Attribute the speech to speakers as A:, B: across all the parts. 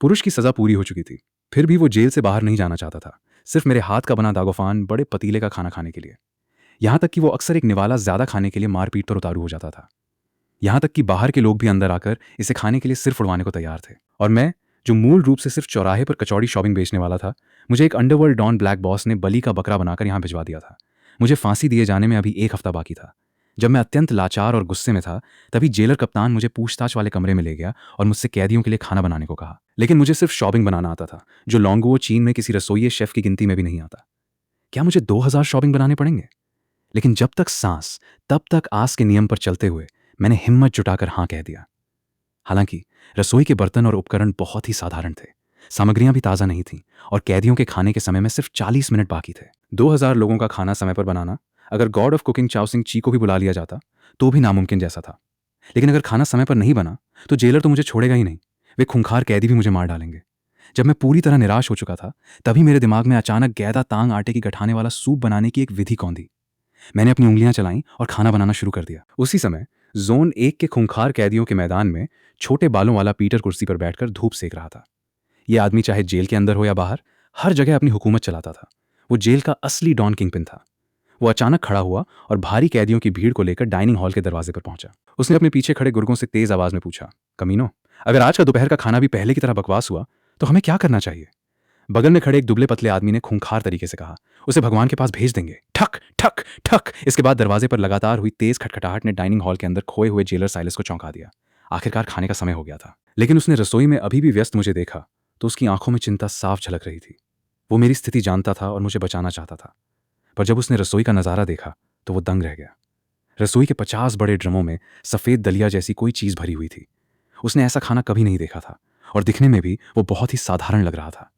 A: पुरुष की सज़ा पूरी हो चुकी थी, फिर भी वो जेल से बाहर नहीं जाना चाहता था, सिर्फ मेरे हाथ का बना दागोफान बड़े पतीले का खाना खाने के लिए। यहाँ तक कि वो अक्सर एक निवाला ज़्यादा खाने के लिए मारपीट पर उतारू हो जाता था। यहाँ तक कि बाहर के लोग भी अंदर आकर इसे खाने के लिए सिर्फ उड़वाने को तैयार थे। और मैं, जो मूल रूप से सिर्फ चौराहे पर कचौड़ी शॉपिंग बेचने वाला था, मुझे एक अंडरवर्ल्ड डॉन ब्लैक बॉस ने बलि का बकरा बनाकर यहाँ भिजवा दिया था। मुझे फांसी दिए जाने में अभी 1 हफ्ता बाकी था। जब मैं अत्यंत लाचार और गुस्से में था, तभी जेलर कप्तान मुझे पूछताछ वाले कमरे में ले गया और मुझसे कैदियों के लिए खाना बनाने को कहा। लेकिन मुझे सिर्फ शॉपिंग बनाना आता था, जो लोंगो चीन में किसी रसोइये शेफ की गिनती में भी नहीं आता। क्या मुझे 2000 शॉपिंग बनाने पड़ेंगे? लेकिन जब तक सांस, तब तक आस के नियम पर चलते हुए मैंने हिम्मत जुटाकर हाँ कह दिया। हालांकि रसोई के बर्तन और उपकरण बहुत ही साधारण थे, सामग्रियां भी ताज़ा नहीं थीं और कैदियों के खाने के समय में सिर्फ 40 मिनट बाकी थे। 2000 लोगों का खाना समय पर बनाना, अगर गॉड ऑफ कुकिंग चाओ सिंग ची को भी बुला लिया जाता तो भी नामुमकिन जैसा था। लेकिन अगर खाना समय पर नहीं बना तो जेलर तो मुझे छोड़ेगा ही नहीं, वे खूंखार कैदी भी मुझे मार डालेंगे। जब मैं पूरी तरह निराश हो चुका था, तभी मेरे दिमाग में अचानक गैदा तांग आटे की गठाने वाला सूप बनाने की एक विधि कौंधी। मैंने अपनी उंगलियां चलाईं और खाना बनाना शुरू कर दिया। उसी समय जोन 1 के खूंखार कैदियों के मैदान में छोटे बालों वाला पीटर कुर्सी पर बैठकर धूप सेक रहा था। यह आदमी चाहे जेल के अंदर हो या बाहर, हर जगह अपनी हुकूमत चलाता था। वो जेल का असली डॉन किंगपिन था। वो अचानक खड़ा हुआ और भारी कैदियों की भीड़ को लेकर डाइनिंग हॉल के दरवाजे पर पहुंचा। उसने अपने पीछे खड़े गुर्गों से तेज आवाज में पूछा, कमीनो, अगर आज का दोपहर का खाना भी पहले की तरह बकवास हुआ तो हमें क्या करना चाहिए? बगल में खड़े एक दुबले पतले आदमी ने खूंखार तरीके से कहा, उसे भगवान के पास भेज देंगे। ठक ठक ठक। इसके बाद दरवाजे पर लगातार हुई तेज खटखटाहट ने डाइनिंग हॉल के अंदर खोए हुए जेलर साइलस को चौंका दिया। आखिरकार खाने का समय हो गया था। लेकिन उसने रसोई में अभी भी व्यस्त मुझे देखा तो उसकी आंखों में चिंता साफ झलक रही थी। वो मेरी स्थिति जानता था और मुझे बचाना चाहता था। पर जब उसने रसोई का नजारा देखा तो वो दंग रह गया। रसोई के 50 बड़े ड्रमों में सफेद दलिया जैसी कोई चीज भरी हुई थी। उसने ऐसा खाना कभी नहीं देखा था और दिखने में भी वो बहुत ही साधारण लग रहा था।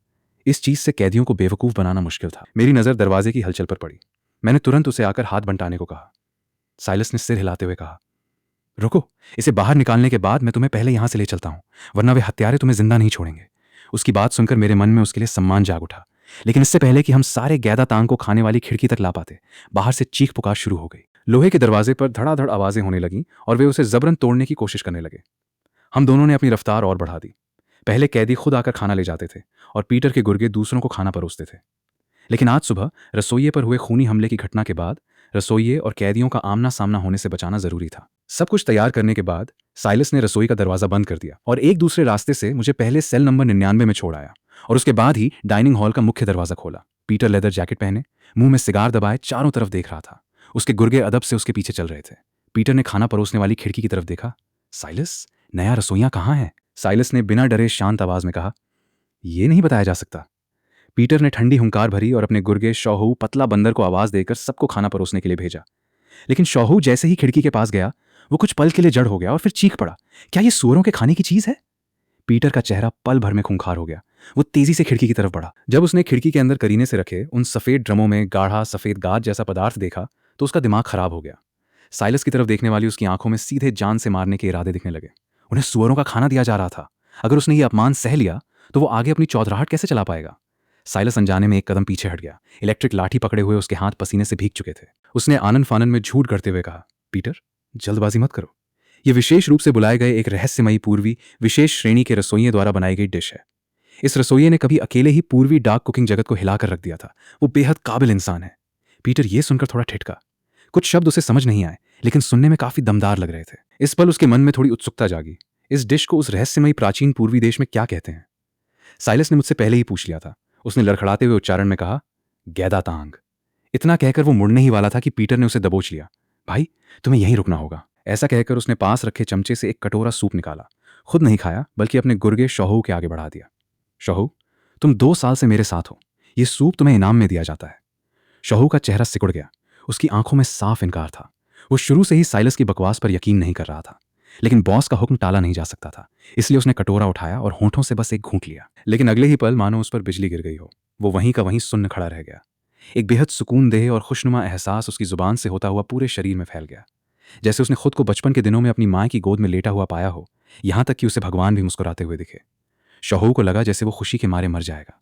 A: इस चीज से कैदियों को बेवकूफ बनाना मुश्किल था। मेरी नजर दरवाजे की हलचल पर पड़ी। मैंने तुरंत उसे आकर हाथ बंटाने को कहा। साइलस ने सिर हिलाते हुए कहा, रुको, इसे बाहर निकालने के बाद मैं तुम्हें पहले यहां से ले चलता हूं, वरना वे हत्यारे तुम्हें जिंदा नहीं छोड़ेंगे। उसकी बात सुनकर मेरे मन में उसके लिए सम्मान जाग उठा। लेकिन इससे पहले कि हम सारे गैदा तांग को खाने वाली खिड़की तक ला पाते, बाहर से चीख पुकार शुरू हो गई। लोहे के दरवाजे पर धड़ाधड़ आवाजें होने लगीं और वे उसे जबरन तोड़ने की कोशिश करने लगे। हम दोनों ने अपनी रफ्तार और बढ़ा दी। पहले कैदी खुद आकर खाना ले जाते थे और पीटर के गुर्गे दूसरों को खाना परोसते थे। लेकिन आज सुबह रसोइये पर हुए खूनी हमले की घटना के बाद रसोइये और कैदियों का आमना सामना होने से बचाना जरूरी था। सब कुछ तैयार करने के बाद साइलस ने रसोई का दरवाजा बंद कर दिया और एक दूसरे रास्ते से मुझे पहले सेल नंबर 99 में छोड़ आया और उसके बाद ही डाइनिंग हॉल का मुख्य दरवाजा खोला। पीटर लेदर जैकेट पहने, मुंह में सिगार दबाए चारों तरफ देख रहा था। उसके गुर्गे अदब से उसके पीछे चल रहे थे। पीटर ने खाना परोसने वाली खिड़की की तरफ देखा। साइलस, नया रसोइया कहाँ है? साइलस ने बिना डरे शांत आवाज में कहा, यह नहीं बताया जा सकता। पीटर ने ठंडी हुंकार भरी और अपने गुर्गे शौहू पतला बंदर को आवाज देकर सबको खाना परोसने के लिए भेजा। लेकिन शौहू जैसे ही खिड़की के पास गया, वो कुछ पल के लिए जड़ हो गया और फिर चीख पड़ा, क्या ये सूअरों के खाने की चीज है? पीटर का चेहरा पल भर में खूंखार हो गया। वो तेजी से खिड़की की तरफ बढ़ा। जब उसने खिड़की के अंदर करीने से रखे उन सफेद ड्रमों में गाढ़ा सफेद गाद जैसा पदार्थ देखा तो उसका दिमाग खराब हो गया। साइलस की तरफ देखने वाली उसकी आंखों में सीधे जान से मारने के इरादे दिखने लगे। उन्हें सूअरों का खाना दिया जा रहा था। अगर उसने ये अपमान सह लिया तो वो आगे अपनी चौधराहट कैसे चला पाएगा? साइलस अनजाने में एक कदम पीछे हट गया। इलेक्ट्रिक लाठी पकड़े हुए उसके हाथ पसीने से भीग चुके थे। उसने आनन फानन में झूठ करते हुए कहा, पीटर, जल्दबाजी मत करो। यह विशेष रूप से बुलाए गए एक रहस्यमयी पूर्वी विशेष श्रेणी के रसोइये द्वारा बनाई गई डिश है। इस रसोइये ने कभी अकेले ही पूर्वी डार्क कुकिंग जगत को हिलाकर रख दिया था। वो बेहद काबिल इंसान है। पीटर ये सुनकर थोड़ा ठिठका। कुछ शब्द उसे समझ नहीं आए, लेकिन सुनने में काफी दमदार लग रहे थे। इस पल उसके मन में थोड़ी उत्सुकता जागी। इस डिश को उस रहस्यमयी प्राचीन पूर्वी देश में क्या कहते हैं? साइलस ने मुझसे पहले ही पूछ लिया था। उसने लड़खड़ाते हुए उच्चारण में कहा, गैदा तांग। इतना कहकर वो मुड़ने ही वाला था कि पीटर ने उसे दबोच लिया। भाई, तुम्हें यहीं रुकना होगा। ऐसा कहकर उसने पास रखे चमचे से एक कटोरा सूप निकाला। खुद नहीं खाया, बल्कि अपने गुर्गे शौहू के आगे बढ़ा दिया। शौहू, तुम 2 साल से मेरे साथ हो। ये सूप तुम्हें इनाम में दिया जाता है। शौहू का चेहरा सिकुड़ गया। उसकी आंखों में साफ इनकार था। वो शुरू से ही साइलस की बकवास पर यकीन नहीं कर रहा था, लेकिन बॉस का हुक्म टाला नहीं जा सकता था। इसलिए उसने कटोरा उठाया और होंठों से बस एक घूंट लिया। लेकिन अगले ही पल मानो उस पर बिजली गिर गई हो। वो वहीं का वहीं सुन्न खड़ा रह गया। एक बेहद सुकूनदेह और खुशनुमा एहसास उसकी जुबान से होता हुआ पूरे शरीर में फैल गया, जैसे उसने खुद को बचपन के दिनों में अपनी माँ की गोद में लेटा हुआ पाया हो। यहां तक कि उसे भगवान भी मुस्कुराते हुए दिखे। शौहू को लगा जैसे वो खुशी के मारे मर जाएगा।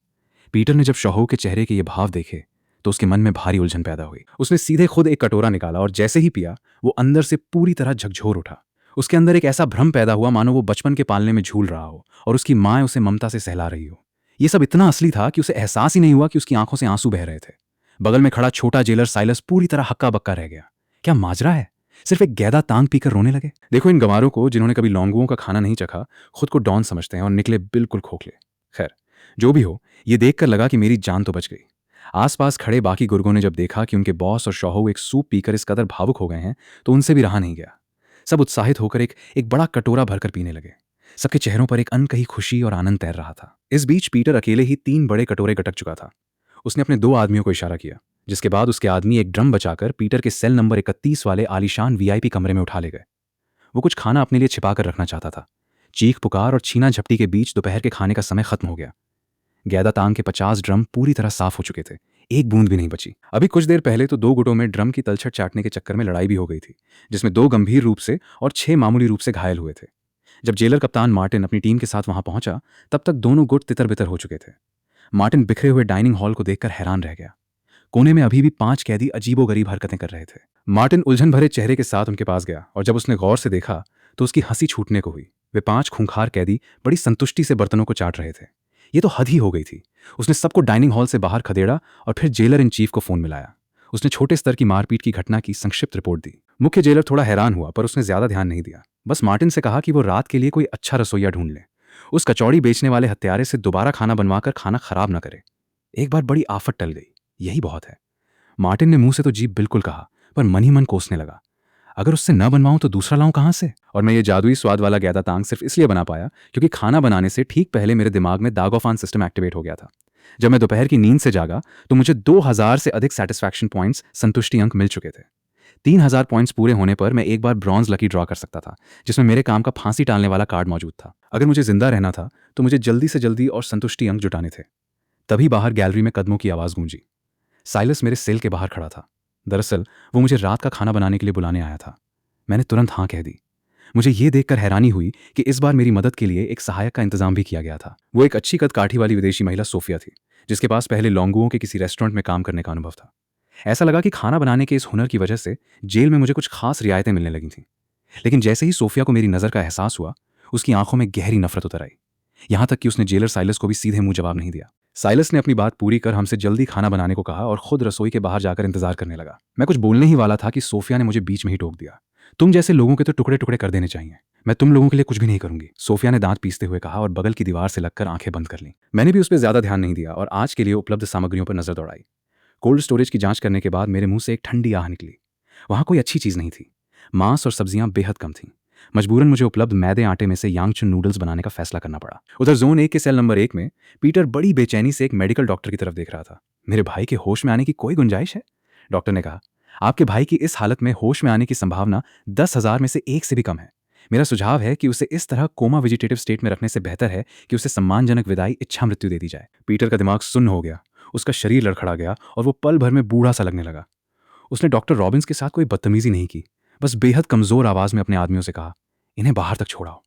A: पीटर ने जब शौहू के चेहरे के ये भाव देखे तो उसके मन में भारी उलझन पैदा हुई। उसने सीधे खुद एक कटोरा निकाला और जैसे ही पिया, वो अंदर से पूरी तरह झकझोर उठा। उसके अंदर एक ऐसा भ्रम पैदा हुआ मानो वो बचपन के पालने में झूल रहा हो और उसकी माँ उसे ममता से सहला रही हो। ये सब इतना असली था कि उसे एहसास ही नहीं हुआ कि उसकी आंखों से आंसू बह रहे थे। बगल में खड़ा छोटा जेलर साइलस पूरी तरह हक्का बक्का रह गया। क्या माजरा है? सिर्फ एक गैदा तांग पीकर रोने लगे। देखो इन गंवारों को जिन्होंने कभी लौंगुओं का खाना नहीं चखा, खुद को डॉन समझते हैं और निकले बिल्कुल खोखले। खैर, जो भी हो, ये देखकर लगा कि मेरी जान तो बच गई। आसपास खड़े बाकी गुर्गों ने जब देखा कि उनके बॉस और शौहू एक सूप पीकर इस कदर भावुक हो गए हैं, तो उनसे भी रहा नहीं गया। सब उत्साहित होकर एक बड़ा कटोरा भरकर पीने लगे। सबके चेहरों पर एक अनकही खुशी और आनंद तैर रहा था। इस बीच पीटर अकेले ही 3 बड़े कटोरे गटक चुका था। उसने अपने 2 आदमियों को इशारा किया, जिसके बाद उसके आदमी एक ड्रम बचाकर पीटर के सेल नंबर 31 वाले आलीशान वीआईपी कमरे में उठा ले गए। वो कुछ खाना अपने लिए छिपा कर रखना चाहता था। चीख पुकार और छीना झपटी के बीच दोपहर के खाने का समय खत्म हो गया। गैदा तांग के 50 ड्रम पूरी तरह साफ हो चुके थे। एक बूंद भी नहीं बची। अभी कुछ देर पहले तो 2 गुटों में ड्रम की तलछट चाटने के चक्कर में लड़ाई भी हो गई थी, जिसमें 2 गंभीर रूप से और 6 मामूली रूप से घायल हुए थे। जब जेलर कप्तान मार्टिन अपनी टीम के साथ वहां पहुंचा, तब तक दोनों गुट तितर बितर हो चुके थे। मार्टिन बिखरे हुए डाइनिंग हॉल को देखकर हैरान रह गया। कोने में अभी भी 5 कैदी अजीबोगरीब हरकतें कर रहे थे। मार्टिन उलझन भरे चेहरे के साथ उनके पास गया और जब उसने गौर से देखा तो उसकी हंसी छूटने को हुई। वे 5 खूंखार कैदी बड़ी संतुष्टि से बर्तनों को चाट रहे थे। ये तो हद ही हो गई थी। उसने सबको डाइनिंग हॉल से बाहर खदेड़ा और फिर जेलर इन चीफ को फोन मिलाया। उसने छोटे स्तर की मारपीट की घटना की संक्षिप्त रिपोर्ट दी। मुख्य जेलर थोड़ा हैरान हुआ, पर उसने ज्यादा ध्यान नहीं दिया। बस मार्टिन से कहा कि वो रात के लिए कोई अच्छा रसोइया ढूंढ ले। उस कचौड़ी बेचने वाले हत्यारे से दोबारा खाना बनवाकर खाना खराब न करे। एक बार बड़ी आफत टल गई, यही बहुत है। मार्टिन ने मुंह से तो जी बिल्कुल कहा, पर मन ही मन कोसने लगा, अगर उससे न बनवाऊं तो दूसरा लाऊं कहां से? और मैं ये जादुई स्वाद वाला गैदा तांग सिर्फ इसलिए बना पाया क्योंकि खाना बनाने से ठीक पहले मेरे दिमाग में दागोफान सिस्टम एक्टिवेट हो गया था। जब मैं दोपहर की नींद से जागा तो मुझे 2000 से अधिक सेटिस्फैक्शन पॉइंट्स, संतुष्टि अंक मिल चुके थे। 3000 पॉइंट्स पूरे होने पर मैं एक बार ब्रॉन्ज लकी ड्रॉ कर सकता था, जिसमें मेरे काम का फांसी टालने वाला कार्ड मौजूद था। अगर मुझे जिंदा रहना था तो मुझे जल्दी से जल्दी और संतुष्टि अंक जुटाने थे। तभी बाहर गैलरी में कदमों की आवाज गूंजी। साइलस मेरे सेल के बाहर खड़ा था। दरअसल वो मुझे रात का खाना बनाने के लिए बुलाने आया था। मैंने तुरंत हाँ कह दी। मुझे ये देखकर हैरानी हुई कि इस बार मेरी मदद के लिए एक सहायक का इंतजाम भी किया गया था। वो एक अच्छी कद काठी वाली विदेशी महिला सोफिया थी, जिसके पास पहले लौंगुओं के किसी रेस्टोरेंट में काम करने का अनुभव था। ऐसा लगा कि खाना बनाने के इस हुनर की वजह से जेल में मुझे कुछ खास रियायतें मिलने लगी थीं। लेकिन जैसे ही सोफिया को मेरी नज़र का एहसास हुआ, उसकी आंखों में गहरी नफरत उतर आई। यहां तक कि उसने जेलर साइलस को भी सीधे मुंह जवाब नहीं दिया। साइलस ने अपनी बात पूरी कर हमसे जल्दी खाना बनाने को कहा और खुद रसोई के बाहर जाकर इंतजार करने लगा। मैं कुछ बोलने ही वाला था कि सोफिया ने मुझे बीच में ही टोक दिया। तुम जैसे लोगों के तो टुकड़े टुकड़े कर देने चाहिए। मैं तुम लोगों के लिए कुछ भी नहीं करूंगी, सोफिया ने दांत पीसते हुए कहा और बगल की दीवार से लगकर आंखें बंद कर लीं। मैंने भी उस पर ज्यादा ध्यान नहीं दिया और आज के लिए उपलब्ध सामग्रियों पर नजर दौड़ाई। कोल्ड स्टोरेज की जांच करने के बाद मेरे मुंह से एक ठंडी आह निकली। वहां कोई अच्छी चीज नहीं थी। मांस और सब्जियां बेहद कम थीं। मजबूरन मुझे उपलब्ध मैदे आटे में से यांगचुन नूडल्स बनाने का फैसला करना पड़ा। उधर जोन 1 के सेल नंबर 1 में पीटर बड़ी बेचैनी से एक मेडिकल डॉक्टर की तरफ देख रहा था। मेरे भाई के होश में आने की कोई गुंजाइश है? डॉक्टर ने कहा, आपके भाई की इस हालत में होश में आने की संभावना 10,000 में से 1 से भी कम है। मेरा सुझाव है कि उसे इस तरह कोमा वेजिटेटिव स्टेट में रखने से बेहतर है कि उसे सम्मानजनक विदाई इच्छा मृत्यु दे दी जाए। पीटर का दिमाग सुन्न हो गया, उसका शरीर लड़खड़ा गया और वो पल भर में बूढ़ा सा लगने लगा। उसने डॉक्टर रॉबिन्स के साथ कोई बदतमीजी नहीं की, बस बेहद कमजोर आवाज में अपने आदमियों से कहा, इन्हें बाहर तक छोड़ाओ।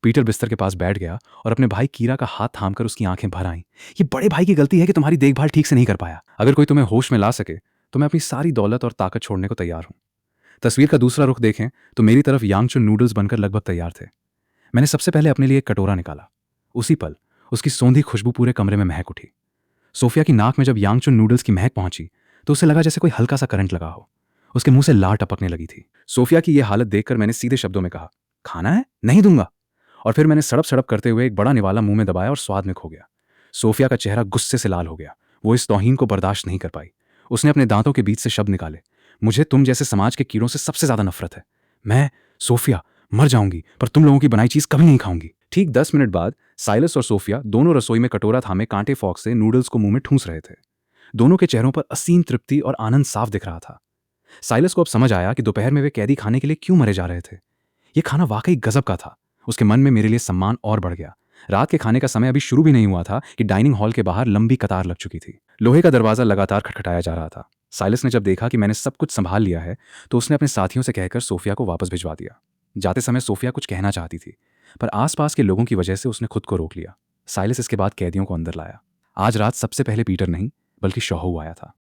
A: पीटर बिस्तर के पास बैठ गया और अपने भाई कीरा का हाथ थामकर उसकी आंखें भर आईं। ये बड़े भाई की गलती है कि तुम्हारी देखभाल ठीक से नहीं कर पाया। अगर कोई तुम्हें होश में ला सके तो मैं अपनी सारी दौलत और ताकत छोड़ने को तैयार हूं। तस्वीर का दूसरा रुख देखें तो मेरी तरफ यांगचुन नूडल्स बनकर लगभग तैयार थे। मैंने सबसे पहले अपने लिए एक कटोरा निकाला। उसी पल उसकी सौंधी खुशबू पूरे कमरे में महक उठी। सोफिया की नाक में जब यांगचुन नूडल्स की महक पहुंची तो उसे लगा जैसे कोई हल्का सा करंट लगा हो। उसके मुंह से लार टपकने लगी थी। सोफिया की यह हालत देखकर मैंने सीधे शब्दों में कहा, खाना है? नहीं दूंगा। और फिर मैंने सड़प सड़प करते हुए एक बड़ा निवाला मुंह में दबाया और स्वाद में खो गया। सोफिया का चेहरा गुस्से से लाल हो गया। वो इस तौहीन को बर्दाश्त नहीं कर पाई। उसने अपने दांतों के बीच से शब्द निकाले, मुझे तुम जैसे समाज के कीड़ों से सबसे ज्यादा नफरत है। मैं, सोफिया, मर जाऊंगी पर तुम लोगों की बनाई चीज कभी नहीं खाऊंगी। ठीक 10 मिनट बाद साइलस और सोफिया दोनों रसोई में कटोरा थामे कांटे फॉक से नूडल्स को मुंह में ठूंस रहे थे। दोनों के चेहरों पर असीम तृप्ति और आनंद साफ दिख रहा था। साइलस को अब समझ आया कि दोपहर में वे कैदी खाने के लिए क्यों मरे जा रहे थे। यह खाना वाकई गजब का था। उसके मन में मेरे लिए सम्मान और बढ़ गया। रात के खाने का समय अभी शुरू भी नहीं हुआ था कि डाइनिंग हॉल के बाहर लंबी कतार लग चुकी थी। लोहे का दरवाजा लगातार खटखटाया जा रहा था। साइलस ने जब देखा कि मैंने सब कुछ संभाल लिया है तो उसने अपने साथियों से कहकर सोफिया को वापस भिजवा दिया। जाते समय सोफिया कुछ कहना चाहती थी, पर आसपास के लोगों की वजह से उसने खुद को रोक लिया। साइलस इसके बाद कैदियों को अंदर लाया। आज रात सबसे पहले पीटर नहीं बल्कि शौहू आया था।